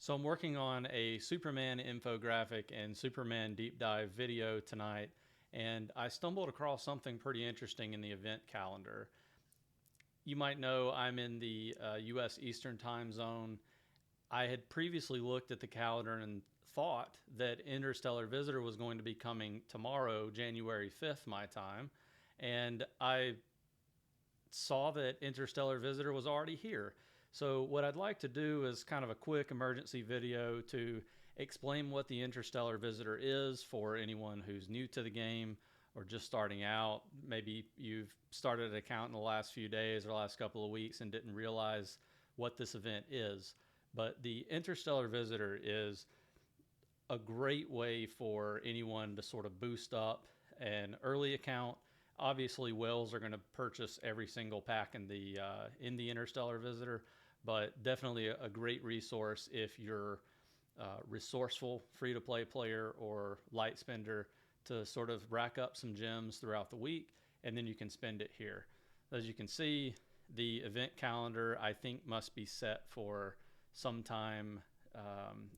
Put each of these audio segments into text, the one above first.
So I'm working on a Superman infographic and Superman deep dive video tonight, and I stumbled across something pretty interesting in the event calendar. You might know I'm in the US Eastern time zone. I had previously looked at the calendar and thought that Interstellar Visitor was going to be coming tomorrow, January 5th, my time, and I saw that Interstellar Visitor was already here. So, what I'd like to do is kind of a quick emergency video to explain what the Interstellar Visitor is for anyone who's new to the game or just starting out. Maybe you've started an account in the last few days or last couple of weeks and didn't realize what this event is. But the Interstellar Visitor is a great way for anyone to sort of boost up an early account. Obviously, whales are going to purchase every single pack in the Interstellar Visitor, but definitely a great resource if you're resourceful, free-to-play player or light spender to sort of rack up some gems throughout the week, and then you can spend it here. As you can see, the event calendar I think must be set for sometime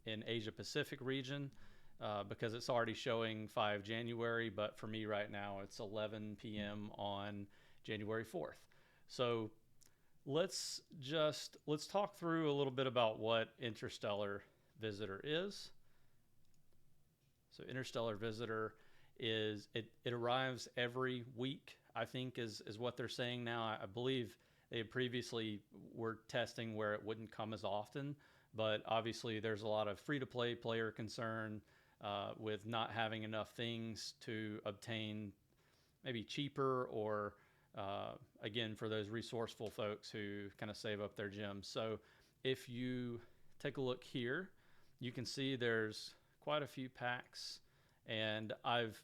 in Asia Pacific region because it's already showing 5 January, but for me right now it's 11 p.m. on January 4th. So let's talk through a little bit about what Interstellar Visitor is. So Interstellar Visitor it arrives every week, I think is what they're saying now. I believe they previously were testing where it wouldn't come as often, but obviously there's a lot of free-to-play player concern with not having enough things to obtain maybe cheaper or again for those resourceful folks who kind of save up their gems. So if you take a look here, you can see there's quite a few packs, and I've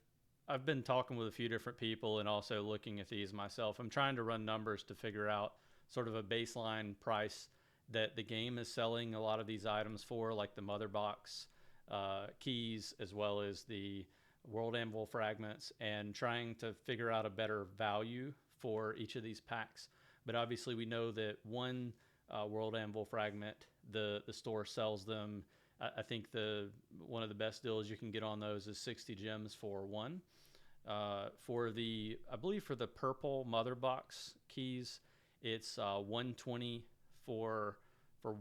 been talking with a few different people and also looking at these myself. I'm trying to run numbers to figure out sort of a baseline price that the game is selling a lot of these items for, like the mother box keys as well as the world anvil fragments, and trying to figure out a better value for each of these packs. But obviously we know that one world anvil fragment, the store sells them. I think the one of the best deals you can get on those is 60 gems for one. I believe for the purple mother box keys, it's 120 for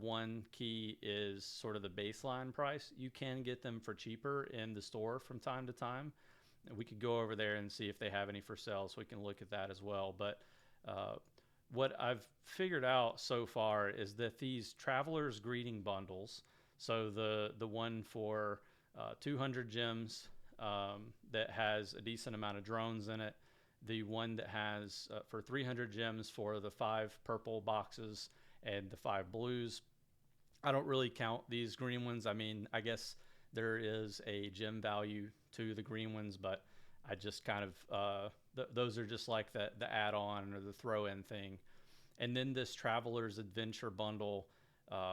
one key is sort of the baseline price. You can get them for cheaper in the store from time to time. We could go over there and see if they have any for sale, so we can look at that as well. But what I've figured out so far is that these Traveler's Greeting bundles, so the one for 200 gems that has a decent amount of drones in it, the one that has for 300 gems for the 5 purple boxes and the 5 blues. I don't really count these green ones. I mean, I guess there is a gem value to the green ones, but I just kind of those are just like the add-on or the throw-in thing. And then this Traveler's Adventure bundle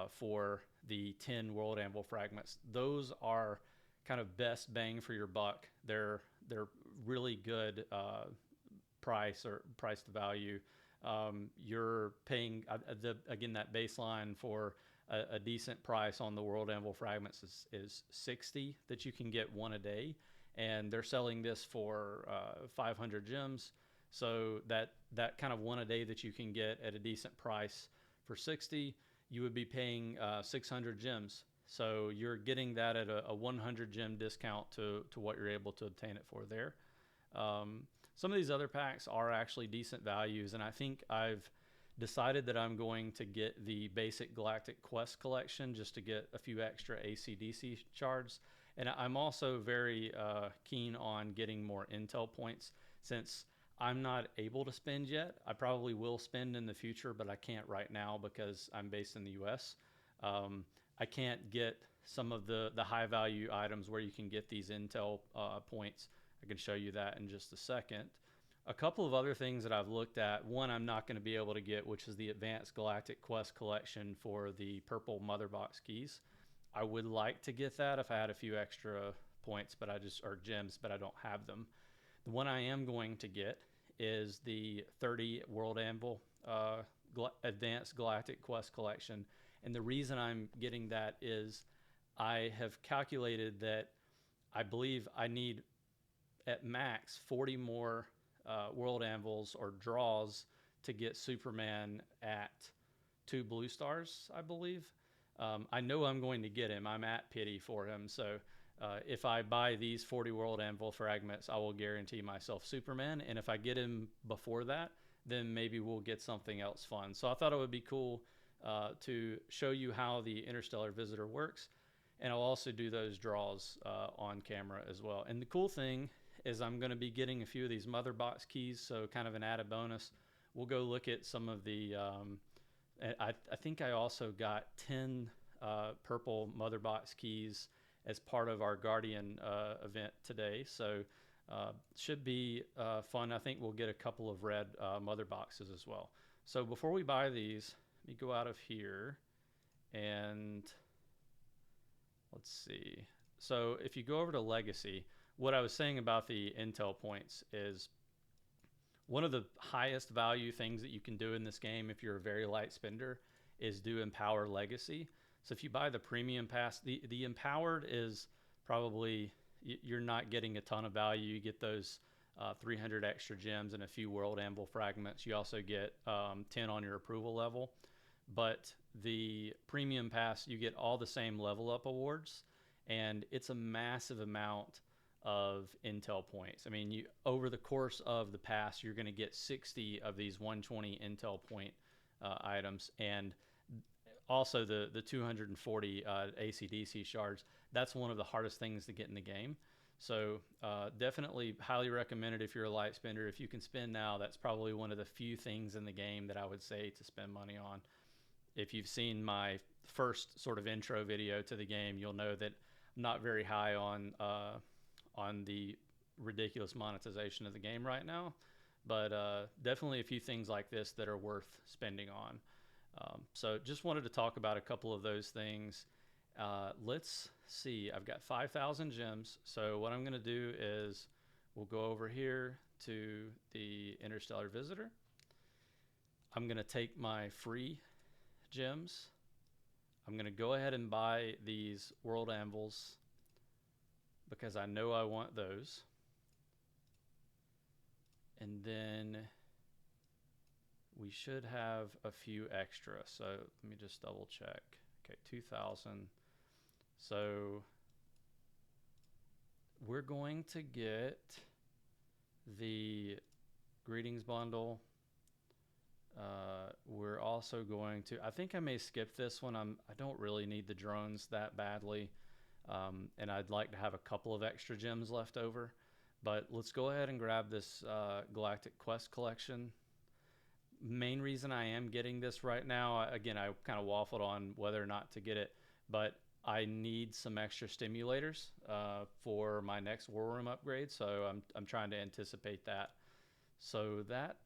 for the 10 World Anvil fragments. Those are kind of best bang for your buck. They're really good price to value. You're paying again that baseline for a decent price on the World Anvil fragments is 60 that you can get one a day, and they're selling this for 500 gems. So that kind of one a day that you can get at a decent price for 60, you would be paying 600 gems. So you're getting that at a 100 gem discount to what you're able to obtain it for there. Some of these other packs are actually decent values, and I think I've decided that I'm going to get the basic Galactic Quest collection just to get a few extra AC/DC shards. And I'm also very keen on getting more intel points, since I'm not able to spend yet. I probably will spend in the future, but I can't right now because I'm based in the US. I can't get some of the high value items where you can get these intel points. I can show you that in just a second. A couple of other things that I've looked at. One I'm not going to be able to get, which is the Advanced Galactic Quest collection for the purple mother box keys. I would like to get that if I had a few extra points, or gems, but I don't have them. The one I am going to get is the 30 World Anvil Advanced Galactic Quest collection. And the reason I'm getting that is I have calculated that I believe I need at max 40 more world anvils or draws to get Superman at 2 blue stars, I believe. I know I'm going to get him. I'm at pity for him. So if I buy these 40 world anvil fragments, I will guarantee myself Superman. And if I get him before that, then maybe we'll get something else fun. So I thought it would be cool to show you how the Interstellar Visitor works. And I'll also do those draws on camera as well. And the cool thing is I'm going to be getting a few of these mother box keys, so kind of an added bonus. We'll go look at some of the, I think I also got 10 purple mother box keys as part of our Guardian event today. So should be fun. I think we'll get a couple of red mother boxes as well. So before we buy these, let me go out of here and let's see. So if you go over to Legacy, what I was saying about the Intel points is one of the highest value things that you can do in this game if you're a very light spender is do Empower Legacy. So if you buy the premium pass, the Empowered is probably, you're not getting a ton of value. You get those 300 extra gems and a few world anvil fragments. You also get 10 on your approval level. But the premium pass, you get all the same level up awards, and it's a massive amount of Intel points. I mean, you over the course of the pass, you're going to get 60 of these 120 Intel point items, and also the 240 AC/DC shards. That's one of the hardest things to get in the game. So definitely highly recommended if you're a light spender. If you can spend now, that's probably one of the few things in the game that I would say to spend money on. If you've seen my first sort of intro video to the game, you'll know that I'm not very high on the ridiculous monetization of the game right now, but definitely a few things like this that are worth spending on. So just wanted to talk about a couple of those things. Let's see, I've got 5,000 gems. So what I'm going to do is we'll go over here to the Interstellar Visitor. I'm going to take my free gems. I'm going to go ahead and buy these world anvils because I know I want those. And then we should have a few extra. So let me just double check. Okay, 2,000. So we're going to get the greetings bundle. We're also going to, I think I may skip this one. I don't really need the drones that badly. And I'd like to have a couple of extra gems left over. But let's go ahead and grab this Galactic Quest collection. Main reason I am getting this right now, again, I kind of waffled on whether or not to get it, but I need some extra stimulators for my next war room upgrade. So I'm trying to anticipate that. So that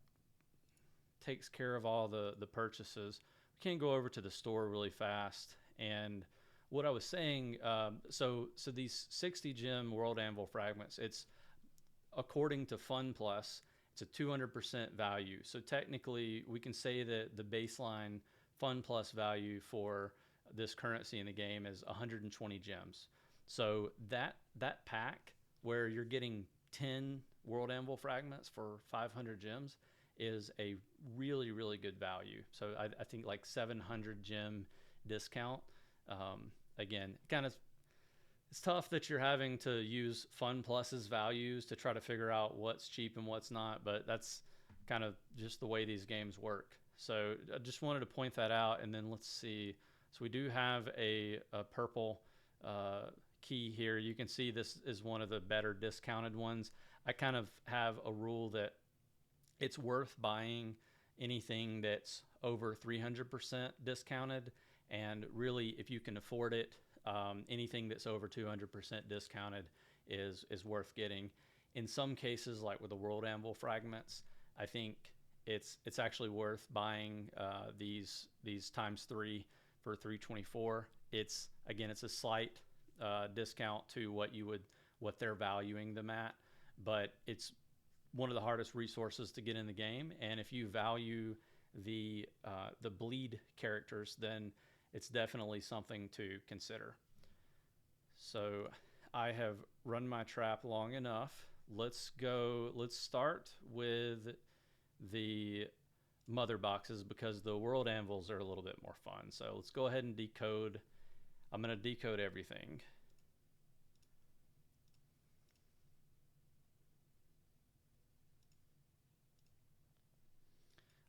takes care of all the purchases. We can go over to the store really fast. And what I was saying, so these 60 gem world anvil fragments, it's according to Fun Plus, it's a 200% value. So technically we can say that the baseline Fun Plus value for this currency in the game is 120 gems. So that pack where you're getting 10 world anvil fragments for 500 gems is a really, really good value. So I think like 700 gem discount. Again, kind of, it's tough that you're having to use Fun Plus's values to try to figure out what's cheap and what's not, but that's kind of just the way these games work. So I just wanted to point that out. And then let's see. So we do have a purple key here. You can see this is one of the better discounted ones. I kind of have a rule that it's worth buying anything that's over 300% discounted. And really, if you can afford it, anything that's over 200% discounted is worth getting. In some cases, like with the World Anvil fragments, I think it's actually worth buying these ×3 for 324. It's a slight discount to what they're valuing them at, but it's one of the hardest resources to get in the game. And if you value the bleed characters, then it's definitely something to consider. So I have run my trap long enough. Let's go. Let's start with the mother boxes because the world anvils are a little bit more fun. So let's go ahead and decode. I'm going to decode everything.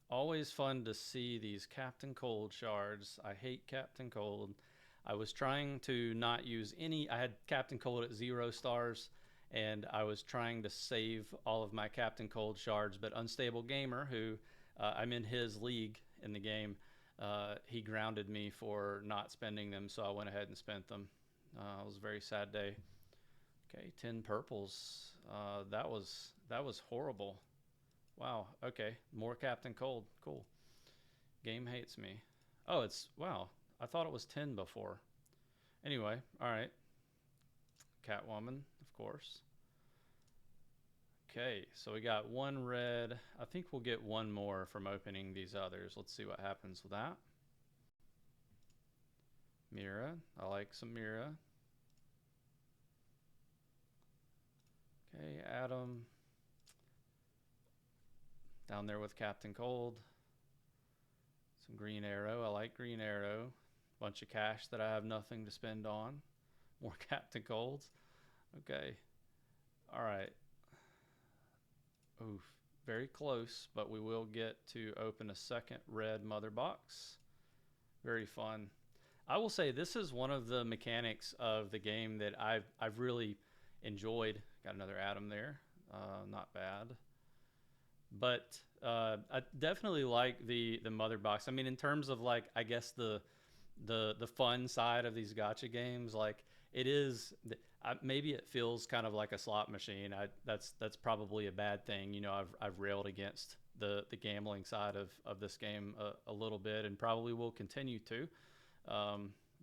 Always fun to see these Captain Cold shards. I hate Captain Cold. I was trying to not use any. I had Captain Cold at 0 stars, and I was trying to save all of my Captain Cold shards. But Unstable Gamer, who I'm in his league in the game, he grounded me for not spending them, so I went ahead and spent them. It was a very sad day. Okay, 10 purples. That was horrible. Wow. Okay. More Captain Cold. Cool. Game hates me. Oh, it's wow. I thought it was 10 before. Anyway, all right. Catwoman, of course. Okay, so we got one red. I think we'll get one more from opening these others. Let's see what happens with that. Mira. I like some Mira. Okay, Adam. Down there with Captain Cold. Some Green Arrow. I like Green Arrow. Bunch of cash that I have nothing to spend on. More Captain Colds. Okay. All right. Oof. Very close, but we will get to open a second red mother box. Very fun. I will say this is one of the mechanics of the game that I've really enjoyed. Got another Atom there. Not bad. But I definitely like the mother box. I mean, in terms of like, I guess the fun side of these gacha games, like it is. Maybe it feels kind of like a slot machine. That's probably a bad thing. You know, I've railed against the gambling side of this game a little bit, and probably will continue to.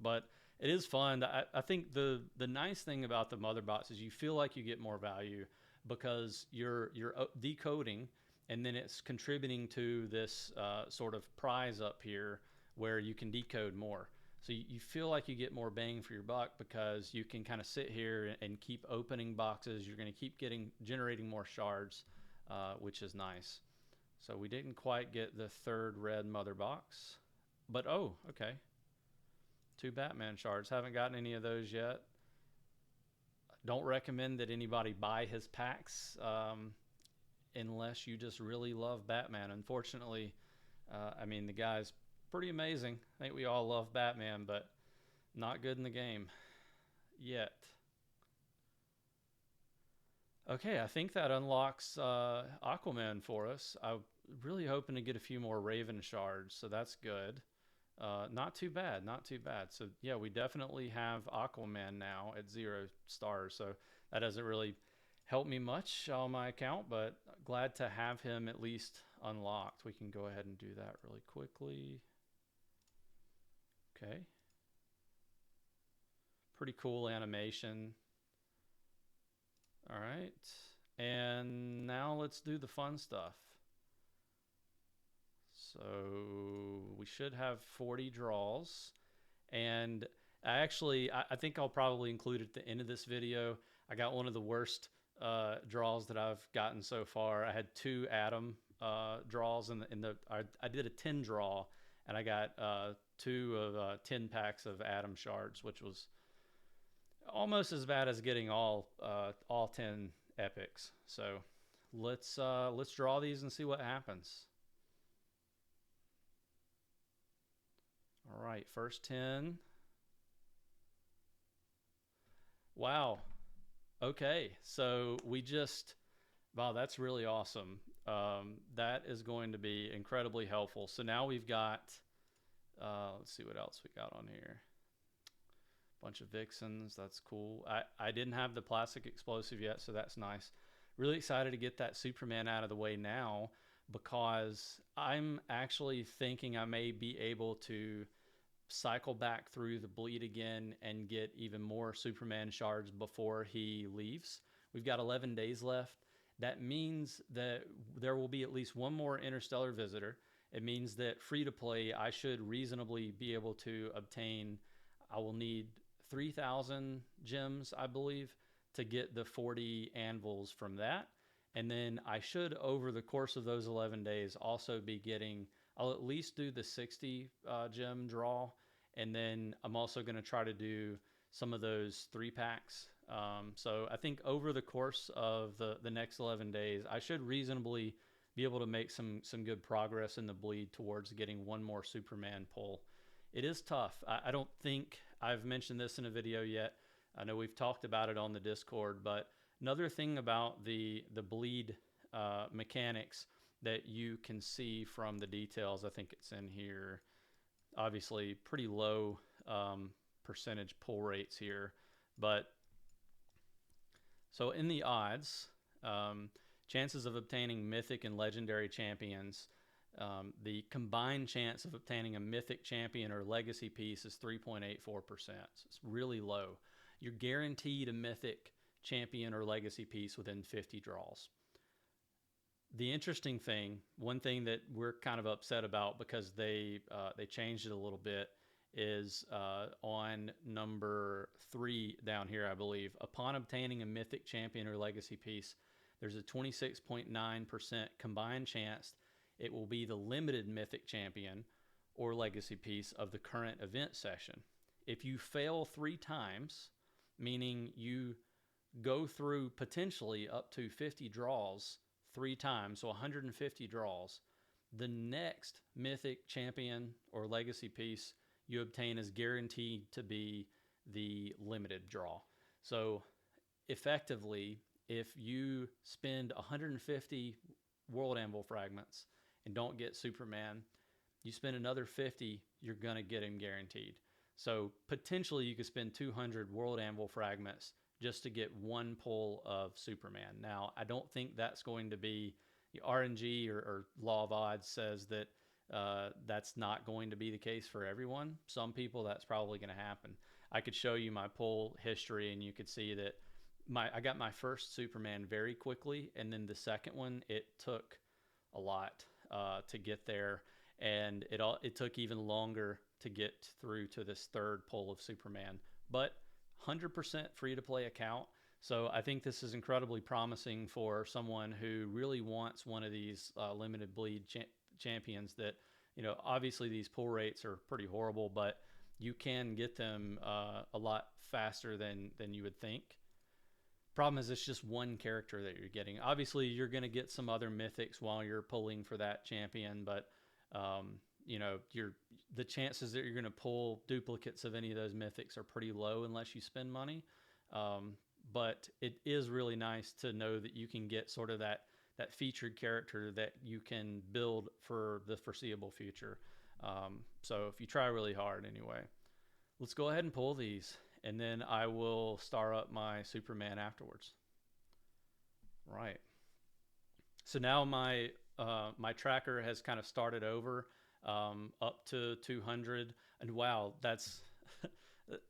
But it is fun. I think the nice thing about the mother box is you feel like you get more value because you're decoding, and then it's contributing to this sort of prize up here where you can decode more. So you feel like you get more bang for your buck because you can kind of sit here and keep opening boxes. You're going to keep generating more shards, which is nice. So we didn't quite get the third red mother box, but oh, okay. 2 Batman shards. Haven't gotten any of those yet. Don't recommend that anybody buy his packs unless you just really love Batman. Unfortunately, I mean, the guy's pretty amazing. I think we all love Batman, but not good in the game yet. Okay, I think that unlocks Aquaman for us. I'm really hoping to get a few more Raven shards, so that's good. Not too bad, not too bad. So yeah, we definitely have Aquaman now at 0 stars. So that doesn't really help me much on my account, but glad to have him at least unlocked. We can go ahead and do that really quickly. Okay. Pretty cool animation. All right. And now let's do the fun stuff. So we should have 40 draws. And I think I'll probably include at the end of this video. I got one of the worst draws that I've gotten so far. I had 2 Atom draws I did a 10 draw, and I got 2 of 10 packs of Atom shards, which was almost as bad as getting all 10 epics. So let's draw these and see what happens. All right, first 10. Wow. Okay, so wow, that's really awesome. That is going to be incredibly helpful. So now we've got, let's see what else we got on here. Bunch of Vixens, that's cool. I didn't have the plastic explosive yet, so that's nice. Really excited to get that Superman out of the way now because I'm actually thinking I may be able to cycle back through the bleed again and get even more Superman shards before he leaves. We've got 11 days left. That means that there will be at least one more Interstellar Visitor. It means that free to play, I should reasonably be able to obtain, I will need 3,000 gems, I believe, to get the 40 anvils from that. And then I should, over the course of those 11 days, also be getting, I'll at least do the 60 gem draw. And then I'm also going to try to do some of those 3-packs. So I think over the course of the next 11 days, I should reasonably be able to make some good progress in the bleed towards getting one more Superman pull. It is tough. I don't think I've mentioned this in a video yet. I know we've talked about it on the Discord, but another thing about the bleed mechanics that you can see from the details, I think it's in here, obviously pretty low percentage pull rates here, but so in the odds, chances of obtaining mythic and legendary champions, the combined chance of obtaining a mythic champion or legacy piece is 3.84%. So it's really low. You're guaranteed a mythic champion or legacy piece within 50 draws. The interesting thing, one thing that we're kind of upset about because they changed it a little bit, is on number 3 down here, I believe. Upon obtaining a mythic champion or legacy piece, there's a 26.9% combined chance it will be the limited mythic champion or legacy piece of the current event session. If you fail 3 times, meaning you go through potentially up to 50 draws 3 times, so 150 draws, the next mythic champion or legacy piece you obtain is guaranteed to be the limited draw. So effectively, if you spend 150 World Anvil fragments and don't get Superman, you spend another 50, you're going to get him guaranteed. So potentially you could spend 200 World Anvil fragments just to get one pull of Superman. Now, I don't think that's going to be, the RNG or law of odds says that that's not going to be the case for everyone. Some people, that's probably going to happen. I could show you my pull history and you could see that I got my first Superman very quickly, and then the second one, it took a lot to get there, and it took even longer to get through to this third pull of Superman. But 100% free-to-play account, so I think this is incredibly promising for someone who really wants one of these limited bleed champions that, you know, obviously these pull rates are pretty horrible, but you can get them a lot faster than you would think. Problem is, it's just one character that you're getting. Obviously, you're going to get some other mythics while you're pulling for that champion, but you know, the chances that you're going to pull duplicates of any of those mythics are pretty low unless you spend money. But it is really nice to know that you can get sort of that featured character that you can build for the foreseeable future. So if you try really hard anyway. Let's go ahead and pull these, and then I will star up my Superman afterwards. Right. So now my tracker has kind of started over up to 200, and wow, that's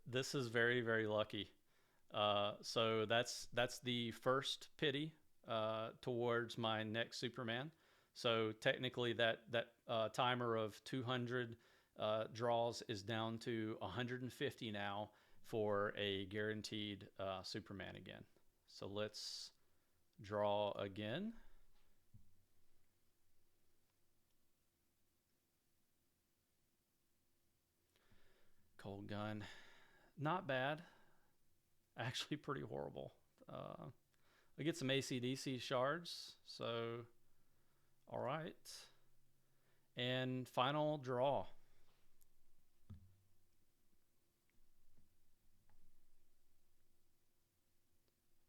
this is very, very lucky. So that's the first pity towards my next Superman. So technically that timer of 200 draws is down to 150 now for a guaranteed Superman again. So let's draw again. Cold gun, not bad, actually pretty horrible. I get some AC/DC shards, so all right. And final draw.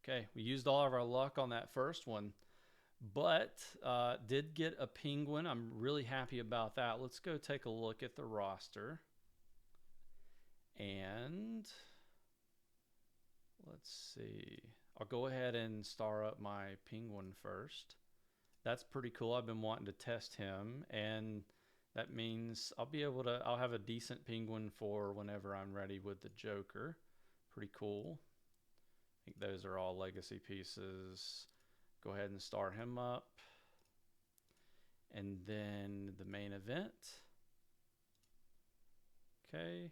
Okay, we used all of our luck on that first one, but did get a penguin. I'm really happy about that. Let's go take a look at the roster. And let's see. I'll go ahead and star up my penguin first. That's pretty cool. I've been wanting to test him, and that means I'll have a decent penguin for whenever I'm ready with the Joker. Pretty cool. I think those are all legacy pieces. Go ahead and star him up. And then the main event. Okay.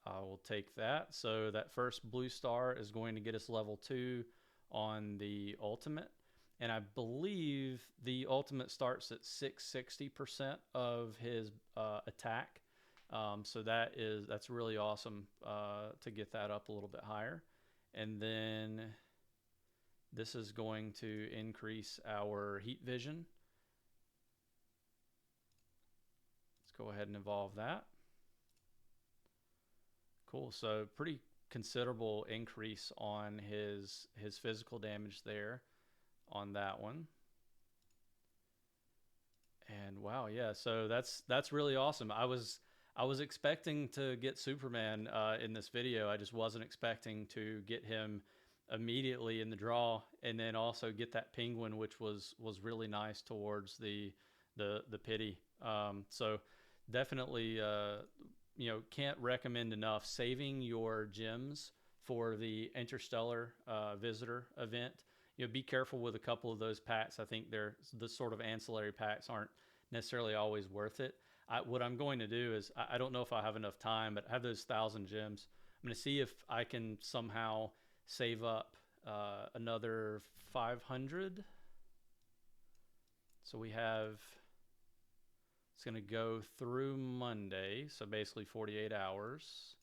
I will take that. So that first blue star is going to get us level 2 on the ultimate. And I believe the ultimate starts at 660% of his attack. So that's really awesome to get that up a little bit higher. And then this is going to increase our heat vision. Let's go ahead and evolve that. Cool. So pretty considerable increase on his physical damage there on that one. And wow, yeah. So that's really awesome. I was expecting to get Superman in this video. I just wasn't expecting to get him immediately in the draw, and then also get that penguin, which was really nice towards the pity. So definitely, can't recommend enough saving your gems for the Interstellar Visitor event. Be careful with a couple of those packs. I think the sort of ancillary packs aren't necessarily always worth it. What I'm going to do is, I don't know if I have enough time, but I have those 1,000 gems. I'm going to see if I can somehow save up another 500. So it's going to go through Monday, so basically 48 hours.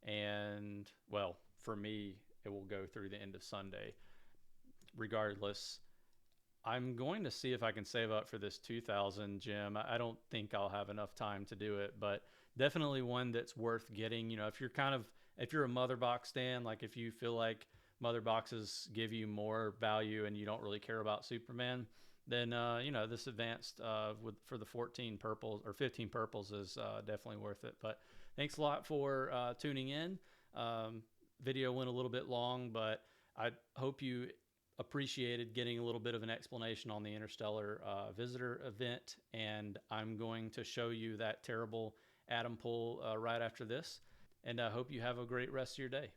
And, well, for me, it will go through the end of Sunday. Regardless, I'm going to see if I can save up for this 2,000 gem. I don't think I'll have enough time to do it, but definitely one that's worth getting. If you're a mother box stand, like if you feel like mother boxes give you more value and you don't really care about Superman, then this advanced for the 14 purples or 15 purples is definitely worth it. But thanks a lot for tuning in. Video went a little bit long, but I hope you appreciated getting a little bit of an explanation on the Interstellar Visitor event, and I'm going to show you that terrible atom pull right after this, and I hope you have a great rest of your day.